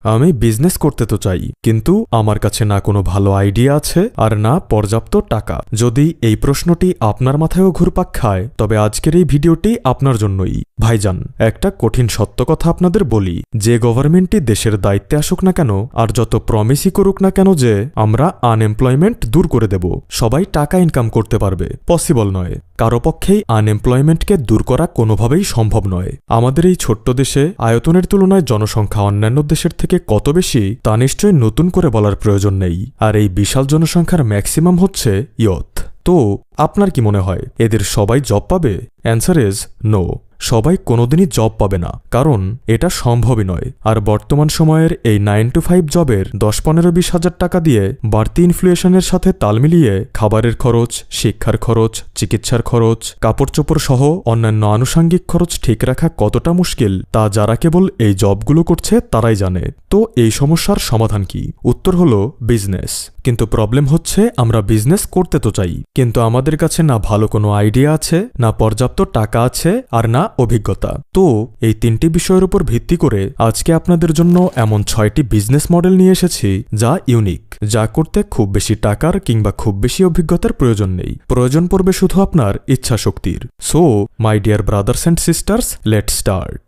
আমি বিজনেস করতে তো চাই, কিন্তু আমার কাছে না কোনো ভালো আইডিয়া আছে আর না পর্যাপ্ত টাকা। যদি এই প্রশ্নটি আপনার মাথায়ও ঘুরপাক খায়, তবে আজকের এই ভিডিওটি আপনার জন্যই। ভাইজান, একটা কঠিন সত্য কথা আপনাদের বলি, যে গভর্নমেন্টই দেশের দায়িত্বে আসুক না কেন আর যত প্রমিসই করুক না কেন যে আমরা আনএমপ্লয়মেন্ট দূর করে দেব, সবাই টাকা ইনকাম করতে পারবে, পসিবল নয়। কারো পক্ষেই আনএমপ্লয়মেন্টকে দূর করা কোনোভাবেই সম্ভব নয়। আমাদের এই ছোট্ট দেশে আয়তনের তুলনায় জনসংখ্যা অন্যান্য দেশের থেকে কত বেশি তা নিশ্চয়ই নতুন করে বলার প্রয়োজন নেই। আর এই বিশাল জনসংখ্যার ম্যাক্সিমাম হচ্ছে ইয়থ। তো আপনার কি মনে হয় এদের সবাই জব পাবে? Answer is no. সবাই কোনোদিনই জব পাবে না, কারণ এটা সম্ভবই নয়। আর বর্তমান সময়ের এই 9 to 5 জবের 10-15-20 হাজার টাকা দিয়ে বাড়তি ইনফ্লেশনের সাথে তাল মিলিয়ে খাবারের খরচ, শিক্ষার খরচ, চিকিৎসার খরচ, কাপড় চোপড় সহ অন্যান্য আনুষঙ্গিক খরচ ঠিক রাখা কতটা মুশকিল তা যারা কেবল এই জবগুলো করছে তারাই জানে। তো এই সমস্যার সমাধান কি? উত্তর হলো বিজনেস। কিন্তু প্রবলেম হচ্ছে আমরা বিজনেস করতে তো চাই, কিন্তু আমাদের কাছে না ভালো কোনো আইডিয়া আছে, না পর্যাপ্ত টাকা আছে, আর না অভিজ্ঞতা। তো এই তিনটি বিষয়ের উপর ভিত্তি করে আজকে আপনাদের জন্য এমন 6টি বিজনেস মডেল নিয়ে এসেছি যা ইউনিক, যা করতে খুব বেশি টাকার কিংবা খুব বেশি অভিজ্ঞতার প্রয়োজন নেই। প্রয়োজন পড়বে শুধু আপনার ইচ্ছা শক্তির। So my dear brothers and sisters, let's start.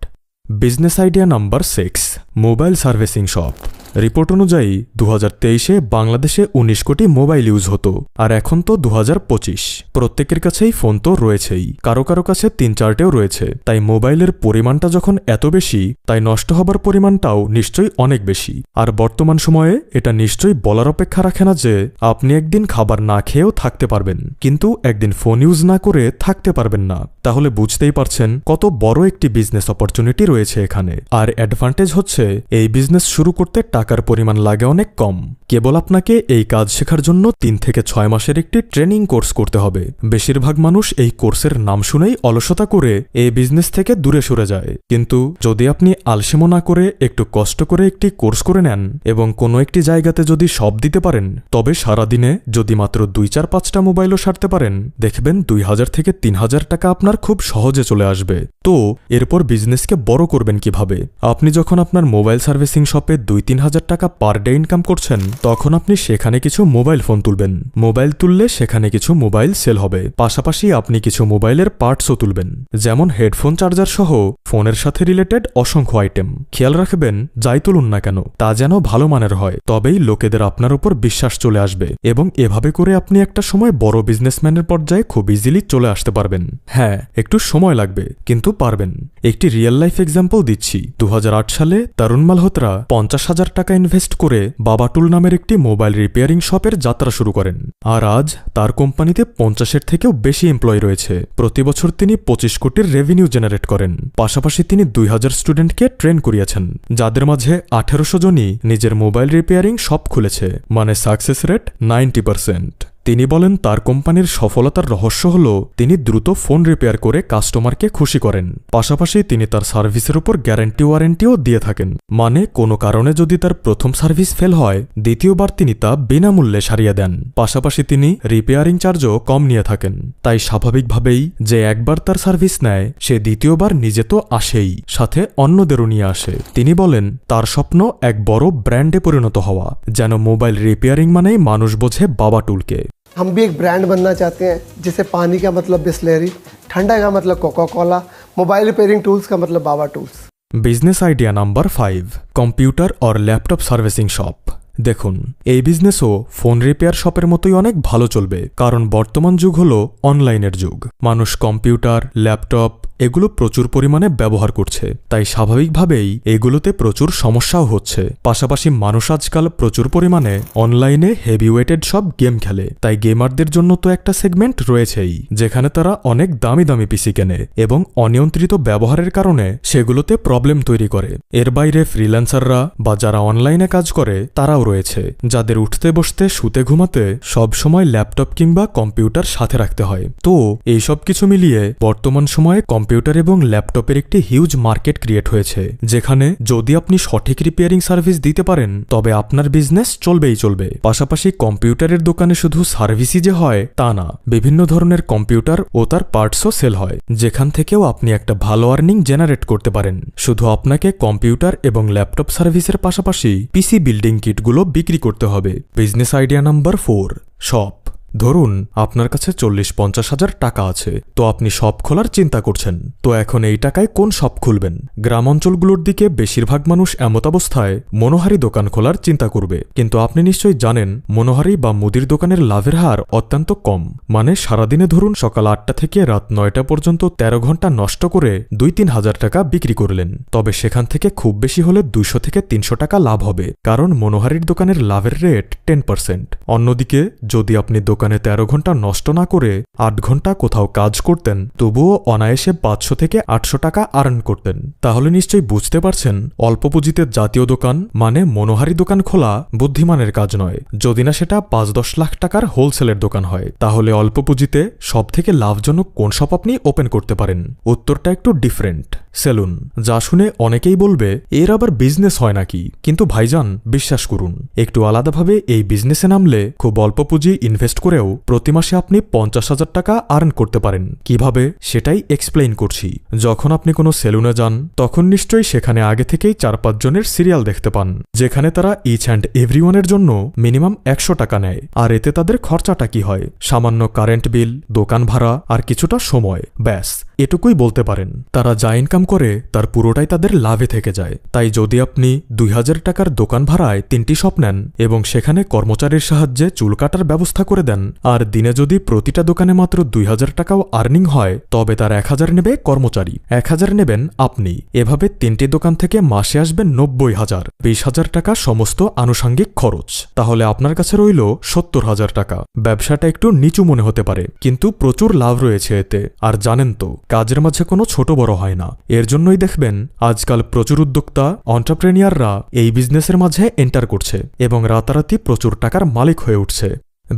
Business idea number 6, mobile servicing shop. Report অনুযায়ী 2023-এ বাংলাদেশে 19 কোটি মোবাইল ইউজ হতো, আর এখন তো 2025। প্রত্যেকের কাছেই ফোন তো রয়েছেই, কারো কারো কাছে 3-4টেও রয়েছে। তাই মোবাইলের পরিমাণটা যখন এত বেশি, তাই নষ্ট হবার পরিমাণটাও নিশ্চয়ই অনেক বেশি। আর বর্তমান সময়ে এটা নিশ্চয়ই বলার অপেক্ষা রাখে না যে আপনি একদিন খাবার না খেয়েও থাকতে পারবেন, কিন্তু একদিন ফোন ইউজ না করে থাকতে পারবেন না। তাহলে বুঝতেই পারছেন কত বড় একটি বিজনেস অপরচুনিটি রয়েছে এখানে। আর অ্যাডভান্টেজ হচ্ছে এই বিজনেস শুরু করতে টাকার পরিমাণ লাগে অনেক কম। কেবল আপনাকে এই কাজ শেখার জন্য 3 থেকে 6 মাসের একটি ট্রেনিং কোর্স করতে হবে। বেশিরভাগ মানুষ এই কোর্সের নাম শুনেই অলসতা করে এই বিজনেস থেকে দূরে সরে যায়। কিন্তু যদি আপনি আলসেমো না করে একটু কষ্ট করে একটি কোর্স করে নেন এবং কোনো একটি জায়গাতে যদি সব দিতে পারেন, তবে সারাদিনে যদি মাত্র 2-4-5টা মোবাইলও সারতে পারেন, দেখবেন 2000 থেকে 3000 টাকা আপনার খুব সহজে চলে আসবে। তো এরপর বিজনেসকে বড় করবেন কিভাবে? আপনি যখন আপনার মোবাইল সার্ভিসিং শপে 2-3 হাজার টাকা পার ডে ইনকাম করছেন, তখন আপনি সেখানে কিছু মোবাইল ফোন তুলবেন। মোবাইল তুললে সেখানে কিছু মোবাইল সেল হবে, পাশাপাশি আপনি কিছু মোবাইলের পার্টসও তুলবেন, যেমন হেডফোন, চার্জার সহ ফোনের সাথে রিলেটেড অসংখ্য আইটেম। খেয়াল রাখবেন যাই তুলুন না কেন তা যেন ভালো মানের হয়, তবেই লোকেদের আপনার উপর বিশ্বাস চলে আসবে এবং এভাবে করে আপনি একটা সময় বড় বিজনেসম্যানের পর্যায়ে খুব ইজিলি চলে আসতে পারবেন। হ্যাঁ, একটু সময় লাগবে, কিন্তু পারবেন। একটি রিয়েল লাইফ এক্সাম্পল দিচ্ছি। 2008 সালে তরুণ মালহোত্রা 50,000 টাকা ইনভেস্ট করে বাবাটুল নামের একটি মোবাইল রিপেয়ারিং শপের যাত্রা শুরু করেন। আর আজ তার কোম্পানিতে 50-এর থেকেও বেশি এমপ্লয়ি রয়েছে। প্রতি বছর তিনি 25 কোটির রেভিনিউ জেনারেট করেন। পাশাপাশি তিনি 2000 স্টুডেন্টকে ট্রেন করিয়েছেন, যাদের মাঝে 1800 জনই নিজের মোবাইল রিপেয়ারিং শপ খুলেছে, মানে সাকসেস রেট 90%। তিনি বলেন তার কোম্পানির সফলতার রহস্য হল তিনি দ্রুত ফোন রিপেয়ার করে কাস্টমারকে খুশি করেন। পাশাপাশি তিনি তার সার্ভিসের উপর গ্যারান্টি ওয়ারেন্টিও দিয়ে থাকেন, মানে কোনো কারণে যদি তার প্রথম সার্ভিস ফেল হয়, দ্বিতীয়বার তিনি তা বিনামূল্যে সারিয়ে দেন। পাশাপাশি তিনি রিপেয়ারিং চার্জও কম নিয়ে থাকেন। তাই স্বাভাবিকভাবেই যে একবার তার সার্ভিস নেয়, সে দ্বিতীয়বার নিজে তো আসেই, সাথে অন্যদেরও নিয়ে আসে। তিনি বলেন তার স্বপ্ন এক বড় ব্র্যান্ডে পরিণত হওয়া, যেন মোবাইল রিপেয়ারিং মানেই মানুষ বোঝে বাবাটুলকে। हम भी एक ब्रांड बनना चाहते हैं, जैसे पानी का मतलब बिस्लेरी, ठंडा का मतलब Coca Cola, mobile repairing tools का मतलब Baba tools. Business idea number 5, computer और लैपटप सर्विसिंग शॉप। দেখুন, এই বিজনেসও ফোন রিপেয়ার শপের মতোই অনেক ভালো চলবে, কারণ বর্তমান যুগ হলো অনলাইনের যুগ। মানুষ কম্পিউটার, ল্যাপটপ এগুলো প্রচুর পরিমাণে ব্যবহার করছে, তাই স্বাভাবিকভাবেই এগুলোতে প্রচুর সমস্যাও হচ্ছে। পাশাপাশি মানুষ আজকাল প্রচুর পরিমাণে অনলাইনে হেভি ওয়েটেড সব গেম খেলে, তাই গেমারদের জন্য তো একটা সেগমেন্ট রয়েছেই, যেখানে তারা অনেক দামি দামি পিসি কেনে এবং অনিয়ন্ত্রিত ব্যবহারের কারণে সেগুলোতে প্রবলেম তৈরি করে। এর বাইরে ফ্রিল্যান্সাররা বা যারা অনলাইনে কাজ করে তারাও রয়েছে যাদের উঠতে বসতে শুতে ঘুমাতে সবসময় ল্যাপটপ কিংবা কম্পিউটার সাথে রাখতে হয়। তো এই সব কিছু মিলিয়ে বর্তমান সময়ে কম্পিউটার এবং ল্যাপটপের একটি হিউজ মার্কেট ক্রিয়েট হয়েছে, যেখানে যদি আপনি সঠিক রিপেয়ারিং সার্ভিস দিতে পারেন তবে আপনার বিজনেস চলবেই চলবে। পাশাপাশি কম্পিউটারের দোকানে শুধু সার্ভিসই যে হয় তা না, বিভিন্ন ধরনের কম্পিউটার ও তার পার্টসও সেল হয়, যেখান থেকেও আপনি একটা ভালো আর্নিং জেনারেট করতে পারেন। শুধু আপনাকে কম্পিউটার এবং ল্যাপটপ সার্ভিসের পাশাপাশি পিসি বিল্ডিং কিটগুলো বিক্রি করতে হবে। Business idea number 4, shop. ধরুন আপনার কাছে 40-50 হাজার টাকা আছে, তো আপনি শপ খোলার চিন্তা করছেন। তো এখন এই টাকায় কোন শপ খুলবেন? গ্রাম অঞ্চলগুলোর দিকে বেশিরভাগ মানুষ এমত অবস্থায় মনোহারি দোকান খোলার চিন্তা করবে, কিন্তু আপনি নিশ্চয়ই জানেন মনোহারি বা মুদির দোকানের লাভের হার অত্যন্ত কম। মানে সারাদিনে ধরুন সকাল 8টা থেকে রাত 9টা পর্যন্ত 13 ঘন্টা নষ্ট করে 2-3 হাজার টাকা বিক্রি করলেন, তবে সেখান থেকে খুব বেশি হলে 200 থেকে 300 টাকা লাভ হবে, কারণ মনোহারির দোকানের লাভের রেট 10%। অন্যদিকে যদি আপনি দোকানে 13 ঘন্টা নষ্ট না করে 8 ঘন্টা কোথাও কাজ করতেন, তবুও অনায়াসে 500 থেকে 800 টাকা আর্ন করতেন। তাহলে নিশ্চয়ই বুঝতে পারছেন অল্প পুঁজিতে জাতীয় দোকান মানে মনোহারি দোকান খোলা বুদ্ধিমানের কাজ নয়, যদি না সেটা 5-10 লাখ টাকার হোলসেলের দোকান হয়। তাহলে অল্প পুঁজিতে সব থেকে লাভজনক কোন শপ আপনি ওপেন করতে পারেন? উত্তরটা একটু ডিফারেন্ট, সেলুন। যা শুনে অনেকেই বলবে এর আবার বিজনেস হয় নাকি? কিন্তু ভাইজান বিশ্বাস করুন, একটু আলাদাভাবে এই বিজনেসে নামলে খুব অল্প পুঁজি ইনভেস্ট করেও প্রতি মাসে আপনি 50 হাজার টাকা আর্ন করতে পারেন। কিভাবে সেটাই এক্সপ্লেইন করছি। যখন আপনি কোনো সেলুনে যান তখন নিশ্চয়ই সেখানে আগে থেকেই 4-5 জনের সিরিয়াল দেখতে পান, যেখানে তারা ইচ অ্যান্ড এভরিওয়ানের জন্য মিনিমাম 100 টাকা নেয়। আর এতে তাদের খরচাটা কি হয়? সামান্য কারেন্ট বিল, দোকান ভাড়া আর কিছুটা সময়, ব্যাস এটুকুই বলতে পারেন। তারা যা ইনকাম করে তার পুরোটাই তাদের লাভে থেকে যায়। তাই যদি আপনি 2000 টাকার দোকান ভাড়ায় 3টি শপ নেন এবং সেখানে কর্মচারীর সাহায্যে চুল কাটার ব্যবস্থা করে দেন, আর দিনে যদি প্রতিটা দোকানে মাত্র 2000 টাকাও আর্নিং হয়, তবে তার 1000 নেবে কর্মচারী, 1000 নেবেন আপনি। এভাবে 3টি দোকান থেকে মাসে আসবেন 90,000, 20,000 টাকা সমস্ত আনুষঙ্গিক খরচ। তাহলে আপনার কাছে রইল 70,000 টাকা। ব্যবসাটা একটু নিচু মনে হতে পারে, কিন্তু প্রচুর লাভ রয়েছে এতে। আর জানেন তো, কাজের মাঝে কোনো ছোট বড় হয় না। এর জন্যই দেখবেন আজকাল প্রচুর উদ্যোক্তা অন্টারপ্রেনিয়াররা এই বিজনেসের মাঝে এন্টার করছে এবং রাতারাতি প্রচুর টাকার মালিক হয়ে উঠছে।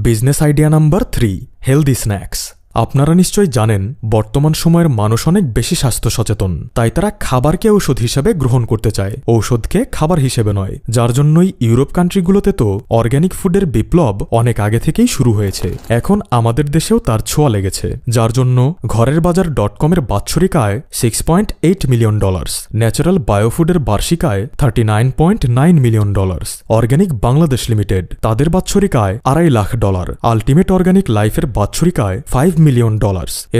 Business idea number 3, healthy snacks. আপনারা নিশ্চয়ই জানেন বর্তমান সময়ের মানুষ অনেক বেশি স্বাস্থ্য সচেতন, তাই তারা খাবারকে ঔষধ হিসেবে গ্রহণ করতে চায়, ঔষধকে খাবার হিসেবে নয়। যার জন্যই ইউরোপ কান্ট্রিগুলোতে তো অর্গ্যানিক ফুডের বিপ্লব অনেক আগে থেকেই শুরু হয়েছে। এখন আমাদের দেশেও তার ছোঁয়া লেগেছে, যার জন্য ঘরের বাজার .com-এর বাৎসরিক আয় $6.8 মিলিয়ন, ন্যাচারাল বায়োফুডের বার্ষিক আয় $39.9 মিলিয়ন, অর্গ্যানিক বাংলাদেশ লিমিটেড তাদের বাৎসরিক আয় $2.5 লাখ, আলটিমেট অর্গ্যানিক লাইফের বাৎসরিক আয় $5 মিলিয়ন।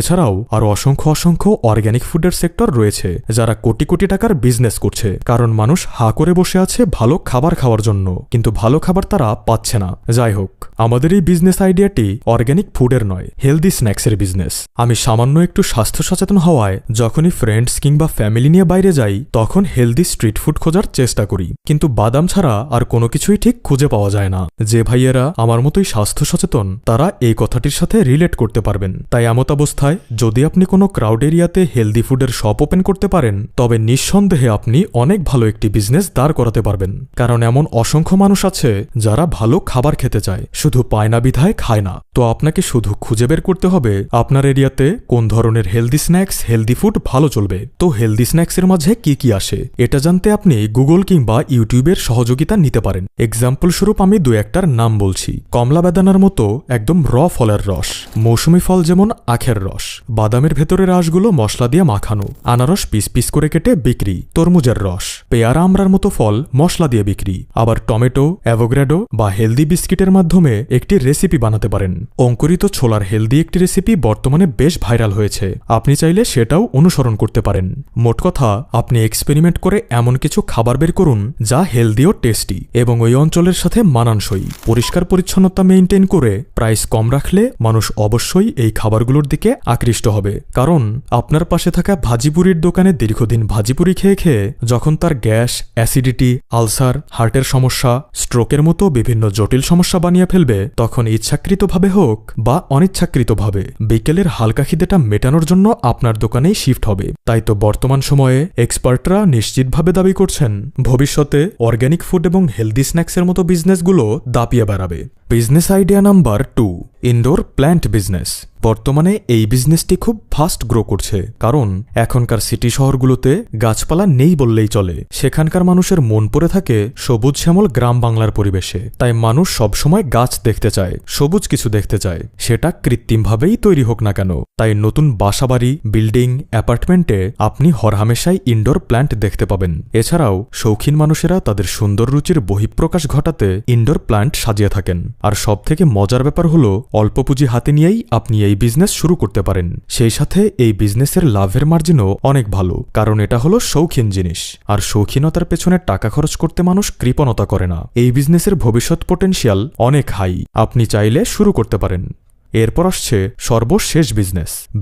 এছাড়াও আরো অসংখ্য অর্গ্যানিক ফুডের সেক্টর রয়েছে যারা কোটি কোটি টাকার বিজনেস করছে, কারণ মানুষ হা করে বসে আছে ভালো খাবার খাওয়ার জন্য, কিন্তু ভালো খাবার তারা পাচ্ছে না। যাই হোক, আমাদের এই বিজনেস আইডিয়াটি অর্গ্যানিক ফুডের নয়, হেলদি স্ন্যাক্সের বিজনেস। আমি সামান্য একটু স্বাস্থ্য সচেতন হওয়ায় যখনই ফ্রেন্ডস কিংবা ফ্যামিলি নিয়ে বাইরে যাই তখন হেলদি স্ট্রিট ফুড খোঁজার চেষ্টা করি, কিন্তু বাদাম ছাড়া আর কোনো কিছুই ঠিক খুঁজে পাওয়া যায় না। যে ভাইয়েরা আমার মতোই স্বাস্থ্য সচেতন তারা এই কথাটির সাথে রিলেট করতে পারবেন। তাই এমত অবস্থায় যদি আপনি কোনো ক্রাউড এরিয়াতে হেলদি ফুডের শপ ওপেন করতে পারেন তবে নিঃসন্দেহে আপনি অনেক ভালো একটি বিজনেস দাঁড় করাতে পারবেন, কারণ এমন অসংখ্য মানুষ আছে যারা ভালো খাবার খেতে চায়, শুধু পায় না বিধায় খায় না। তো আপনাকে শুধু খুঁজে বের করতে হবে আপনার এরিয়াতে কোন ধরনের হেলদি স্ন্যাক্স, হেলদি ফুড ভালো চলবে। তো হেলদি স্ন্যাক্সের মাঝে কি কি আসে এটা জানতে আপনি গুগল কিংবা ইউটিউবের সহযোগিতা নিতে পারেন। এক্সাম্পল স্বরূপ আমি 2-1টার নাম বলছি। কমলা বেদানার মতো একদম র ফলের রস, মৌসুমি ফল যেমন আখের রস, বাদামের ভেতরের রসগুলো মশলা দিয়ে মাখানো, আনারস পিস পিস করে কেটে বিক্রি, তরমুজের রস, পেয়ারা আমরার মতো ফল মশলা দিয়ে বিক্রি। আবার টমেটো, অ্যাভোগ্রাডো বা হেলদি বিস্কিটের মাধ্যমে একটি রেসিপি বানাতে পারেন। অঙ্কুরিত ছোলার হেলদি একটি রেসিপি বর্তমানে বেশ ভাইরাল হয়েছে, আপনি চাইলে সেটাও অনুসরণ করতে পারেন। মোট কথা, আপনি এক্সপেরিমেন্ট করে এমন কিছু খাবার বের করুন যা হেলদি ও টেস্টি এবং ওই অঞ্চলের সাথে মানানসই। পরিষ্কার পরিচ্ছন্নতা মেইনটেইন করে প্রাইস কম রাখলে মানুষ অবশ্যই এই খাবারগুলোর দিকে আকৃষ্ট হবে, কারণ আপনার পাশে থাকা ভাজিপুরির দোকানে দীর্ঘদিন ভাজিপুরি খেয়ে খেয়ে যখন তার গ্যাস, অ্যাসিডিটি, আলসার, হার্টের সমস্যা, স্ট্রোকের মতো বিভিন্ন জটিল সমস্যা বানিয়ে ফেলবে, তখন ইচ্ছাকৃতভাবে হোক বা অনিচ্ছাকৃতভাবে বিকেলের হালকা খিদেটা মেটানোর জন্য আপনার দোকানেই শিফট হবে। তাই তো বর্তমান সময়ে এক্সপার্টরা নিশ্চিতভাবে দাবি করছেন ভবিষ্যতে অর্গ্যানিক ফুড এবং হেলদি স্ন্যাক্সের মতো বিজনেসগুলো দাপিয়ে বেড়াবে। Business idea number 2, indoor plant business. বর্তমানে এই বিজনেসটি খুব ফাস্ট গ্রো করছে, কারণ এখনকার সিটি শহরগুলোতে গাছপালা নেই বললেই চলে। সেখানকার মানুষের মন পড়ে থাকে সবুজ শ্যামল গ্রাম বাংলার পরিবেশে। তাই মানুষ সবসময় গাছ দেখতে চায়, সবুজ কিছু দেখতে চায়, সেটা কৃত্রিমভাবেই তৈরি হোক না কেন। তাই নতুন বাসাবাড়ি, বিল্ডিং, অ্যাপার্টমেন্টে আপনি হরহামেশাই ইনডোর প্ল্যান্ট দেখতে পাবেন। এছাড়াও শৌখিন মানুষেরা তাদের সুন্দর রুচির বহিঃপ্রকাশ ঘটাতে ইনডোর প্ল্যান্ট সাজিয়ে থাকেন। আর সবথেকে মজার ব্যাপার হলো, অল্প পুঁজি হাতে নিয়েই আপনি এই বিজনেস শুরু করতে পারেন। সেই সাথে এই বিজনেসের লাভের মার্জিনও অনেক ভালো, কারণ এটা হলো শৌখিন জিনিস। আর শৌখিনতার পেছনে টাকা খরচ করতে মানুষ কৃপণতা করে না। এই বিজনেসের ভবিষ্যৎ পোটেনশিয়াল অনেক হাই, আপনি চাইলে শুরু করতে পারেন। এরপর আসছে সর্বশেষ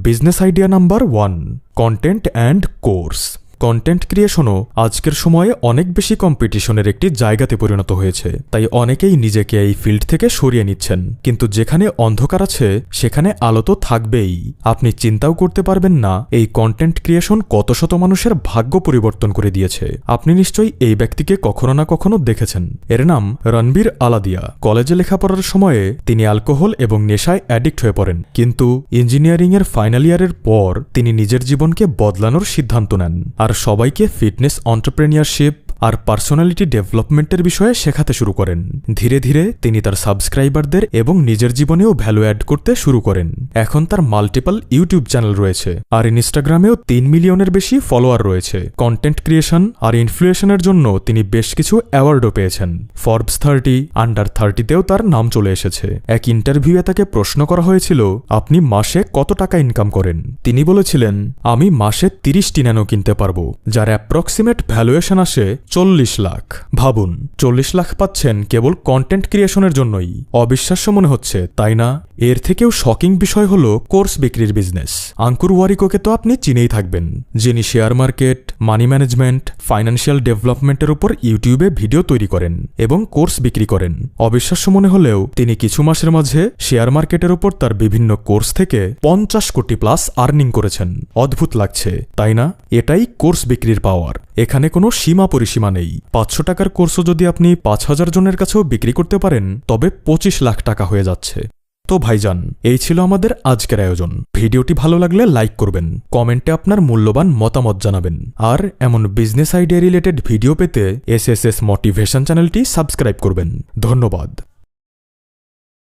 business idea number 1, content and course. Content ক্রিয়েশনও আজকের সময়ে অনেক বেশি কম্পিটিশনের একটি জায়গাতে পরিণত হয়েছে। তাই অনেকেই নিজেকে এই ফিল্ড থেকে সরিয়ে নিচ্ছেন। কিন্তু যেখানে অন্ধকার আছে সেখানে আলো তো থাকবেই। আপনি চিন্তাও করতে পারবেন না এই কন্টেন্ট ক্রিয়েশন কত শত মানুষের ভাগ্য পরিবর্তন করে দিয়েছে। আপনি নিশ্চয়ই এই ব্যক্তিকে কখনো না কখনো দেখেছেন। এর নাম রণবীর আলাদিয়া। কলেজে লেখাপড়ার সময়ে তিনি অ্যালকোহল এবং নেশায় অ্যাডিক্ট হয়ে পড়েন, কিন্তু ইঞ্জিনিয়ারিংয়ের ফাইনাল ইয়ারের পর তিনি নিজের জীবনকে বদলানোর সিদ্ধান্ত নেন আর সবাইকে ফিটনেস, এন্টারপ্রেনিয়রশিপ আর পার্সোনালিটি ডেভেলপমেন্টের বিষয়ে শেখাতে শুরু করেন। ধীরে ধীরে তিনি তার সাবস্ক্রাইবারদের এবং নিজের জীবনেও ভ্যালু অ্যাড করতে শুরু করেন। এখন তার মাল্টিপল ইউটিউব চ্যানেল রয়েছে আর ইনস্টাগ্রামেও 3 মিলিয়নের বেশি ফলোয়ার রয়েছে। কন্টেন্ট ক্রিয়েশন আর ইনফ্লুয়েশনের জন্য তিনি বেশ কিছু অ্যাওয়ার্ডও পেয়েছেন। ফর্বস 30, আন্ডার 30তেও তার নাম চলে এসেছে। এক ইন্টারভিউয়ে তাকে প্রশ্ন করা হয়েছিল, আপনি মাসে কত টাকা ইনকাম করেন? তিনি বলেছিলেন, আমি মাসে 30টি ন্যানো কিনতে পারবো, যার অ্যাপ্রক্সিমেট ভ্যালুয়েশন আসে 40 লাখ। ভাবুন, 40 লাখ পাচ্ছেন কেবল কন্টেন্ট ক্রিয়েশনের জন্যই। অবিশ্বাস্য মনে হচ্ছে, তাই না? এর থেকেও শকিং বিষয় হলো কোর্স বিক্রির বিজনেস। আঙ্কুর ওয়ারিকোকে তো আপনি চিনেই থাকবেন, যিনি share market, money management, financial ডেভেলপমেন্টের উপর ইউটিউবে ভিডিও তৈরি করেন এবং কোর্স বিক্রি করেন। অবিশ্বাস্য মনে হলেও তিনি কিছু মাসের মাঝে শেয়ার মার্কেটের উপর তার বিভিন্ন কোর্স থেকে 50 কোটি প্লাস আর্নিং করেছেন। অদ্ভুত লাগছে, তাই না? এটাই কোর্স বিক্রির পাওয়ার। এখানে কোনো সীমা পরিসীমা নেই। 500 টাকার কোর্সও যদি আপনি 5000 জনের কাছেও বিক্রি করতে পারেন, তবে 25 লাখ টাকা হয়ে যাচ্ছে। তো ভাইজান, এই ছিল আমাদের আজকের আয়োজন। ভিডিওটি ভালো লাগলে লাইক করবেন, কমেন্টে আপনার মূল্যবান মতামত জানাবেন, আর এমন বিজনেস আইডিয়া রিলেটেড ভিডিও পেতে SSS মোটিভেশন চ্যানেলটি সাবস্ক্রাইব করবেন। ধন্যবাদ।